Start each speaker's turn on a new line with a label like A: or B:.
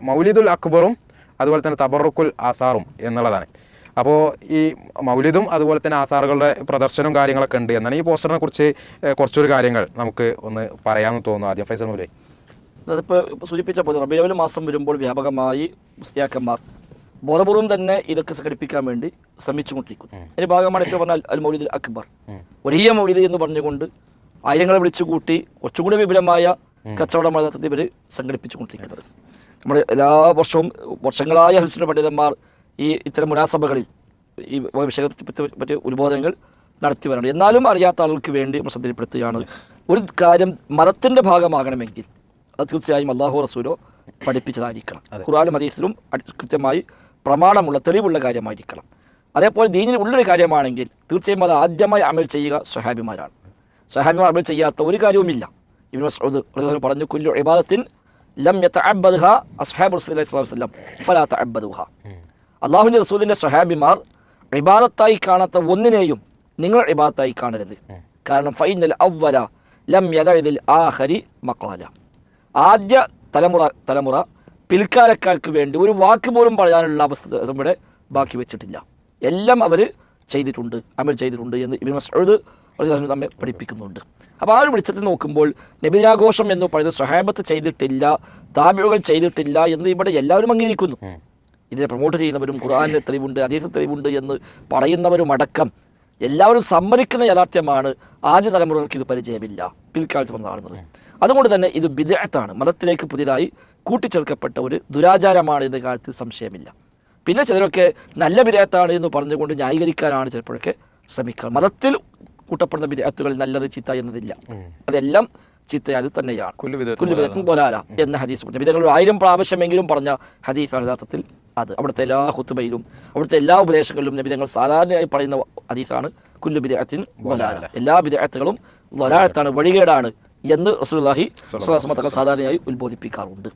A: മൗലിദുൽ അക്ബറും അതുപോലെ തന്നെ തബറുക്കുൽ ആസാറും എന്നുള്ളതാണ്. അപ്പോൾ ഈ മൗലിദും അതുപോലെ തന്നെ ആസാറുകളുടെ പ്രദർശനവും കാര്യങ്ങളൊക്കെ ഉണ്ട് എന്നാണ്. ഈ പോസ്റ്ററിനെ കുറിച്ച് കുറച്ചൊരു കാര്യങ്ങൾ നമുക്ക് ഒന്ന് പറയാമെന്ന് തോന്നുന്നു. ആദ്യം ഫൈസൽ മൗലവി.
B: അതിപ്പോൾ സൂചിപ്പിച്ച പോലെ റബീഉൽ മാസം വരുമ്പോൾ വ്യാപകമായി മുസ്ലിയാക്കന്മാർ ബോധപൂർവം തന്നെ ഇതൊക്കെ സംഘടിപ്പിക്കാൻ വേണ്ടി ശ്രമിച്ചുകൊണ്ടിരിക്കുന്നു. അതിൻ്റെ ഭാഗമാണ് ഇപ്പോൾ പറഞ്ഞാൽ അൽ മൗലിദുൽ അക്ബർ, വലിയ മൗലിദ് എന്ന് പറഞ്ഞുകൊണ്ട് ആയിരങ്ങളെ വിളിച്ചുകൂട്ടി കുറച്ചുകൂടി വിപുലമായ കച്ചവട മതത്തിൽ ഇവർ സംഘടിപ്പിച്ചുകൊണ്ടിരിക്കുന്നത്. നമ്മൾ എല്ലാ വർഷവും വർഷങ്ങളായ ഹുസ്ന പണ്ഡിതന്മാർ ഈ ഇത്തരം മുനാസഭകളിൽ ഈ വിഷയത്തെ പറ്റി ഉത്ബോധനങ്ങൾ നടത്തി വരണം. എന്നാലും അറിയാത്ത ആളുകൾക്ക് വേണ്ടി നമ്മൾ ശ്രദ്ധയിൽപ്പെടുത്തുകയാണ്, ഒരു കാര്യം മതത്തിൻ്റെ ഭാഗമാകണമെങ്കിൽ അത് തീർച്ചയായും അല്ലാഹു റസൂലോ പഠിപ്പിച്ചതായിരിക്കണം. ഖുർആനും ഹദീസിലും കൃത്യമായി പ്രമാണമുള്ള തെളിവുള്ള കാര്യമായിരിക്കണം. അതേപോലെ ദീനിൽ ഉള്ളൊരു കാര്യമാണെങ്കിൽ തീർച്ചയായും അത് ആദ്യമായി അമൽ ചെയ്യുക സ്വഹാബിമാരാണ്. സ്വഹാബിമാർ അമൽ ചെയ്യാത്ത ഒരു കാര്യവുമില്ല. ഇബ്നു മസ്ഊദ് പറഞ്ഞു, കുല്ലു ഇബാദത്തിൻ ലം യതഅബ്ബദ്ഹാ അസ്ഹാബു റസൂലുള്ളാഹി സ്വല്ലല്ലാഹു അലൈഹി വസല്ലം ഫലാ തഅബ്ബദുഹാ. അല്ലാഹുവിൻ്റെ റസൂലിൻ്റെ സ്വഹാബിമാർ ഇബാദത്തായി കാണാത്ത ഒന്നിനെയും നിങ്ങൾ ഇബാദത്തായി കാണരുത്. കാരണം ഫൈനൽ അവ്വല ലം യദഇൽ ആഖിരി മഖാല. ആദ്യ തലമുറ പിൽക്കാലക്കാർക്ക് വേണ്ടി ഒരു വാക്ക് പോലും പറയാനുള്ള അവസ്ഥ നമ്മുടെ ബാക്കി വെച്ചിട്ടില്ല. എല്ലാം അവർ ചെയ്തിട്ടുണ്ട്, അമൽ ചെയ്തിട്ടുണ്ട് എന്ന് ഇബ്നു മസ്ഊദ് നമ്മെ പഠിപ്പിക്കുന്നുണ്ട്. അപ്പോൾ ആ ഒരു വെളിച്ചത്തിൽ നോക്കുമ്പോൾ നബിദിനാഘോഷം എന്ന് പറയുന്നത് സ്വഹാബത്ത് ചെയ്തിട്ടില്ല, താബിഉകൾ ചെയ്തിട്ടില്ല എന്ന് ഇവിടെ എല്ലാവരും അംഗീകരിക്കുന്നു. ഇതിനെ പ്രൊമോട്ട് ചെയ്യുന്നവരും ഖുർആനിലെ തെളിവുണ്ട്, ഹദീസിൽ തെളിവുണ്ട് എന്ന് പറയുന്നവരും അടക്കം എല്ലാവരും സമ്മതിക്കുന്ന യാഥാർത്ഥ്യമാണ് ആദ്യ തലമുറകൾക്ക് ഇത് പരിചയമില്ല, പിൽക്കാലത്ത് വന്ന് കാണുന്നത്. അതുകൊണ്ട് തന്നെ ഇത് ബിദ്അത്താണ്, മതത്തിലേക്ക് പുതിയതായി കൂട്ടിച്ചേർക്കപ്പെട്ട ഒരു ദുരാചാരമാണ് എന്ന കാര്യത്തിൽ സംശയമില്ല. പിന്നെ ചിലരൊക്കെ നല്ല ബിദ്അത്താണ് എന്ന് പറഞ്ഞുകൊണ്ട് ന്യായീകരിക്കാനാണ് ചിലപ്പോഴൊക്കെ ശ്രമിക്കുക. മതത്തിൽ കൂട്ടപ്പെടുന്ന ബിദ്അത്തുകളിൽ നല്ലത് ചീത്ത എന്നതില്ല, അതെല്ലാം ചീത്തയാൽ തന്നെയാണ്. കുല്ലു ബിദ്അത്തിൻ ളലാല എന്ന ഹദീസ് നബിതങ്ങൾ 1000 പ്രാവശ്യമെങ്കിലും പറഞ്ഞ ഹദീസാണ് യഥാർത്ഥത്തിൽ അത്. അവിടുത്തെ എല്ലാ ഖുത്ബയിലും അവിടുത്തെ എല്ലാ ഉപദേശങ്ങളിലും നബിതങ്ങൾ സാധാരണയായി പറയുന്ന ഹദീസാണ് കുല്ലു ബിദ്അത്തിൻ ളലാല, എല്ലാ ബിദ്അത്തുകളും ളലാലത്താണ്, വഴികേടാണ് എന്ന് റസൂലുള്ളാഹി സ്വല്ലല്ലാഹു അലൈഹി വസല്ലം സാധാരണയായി ഉത്ബോധിപ്പിക്കാറുണ്ട്.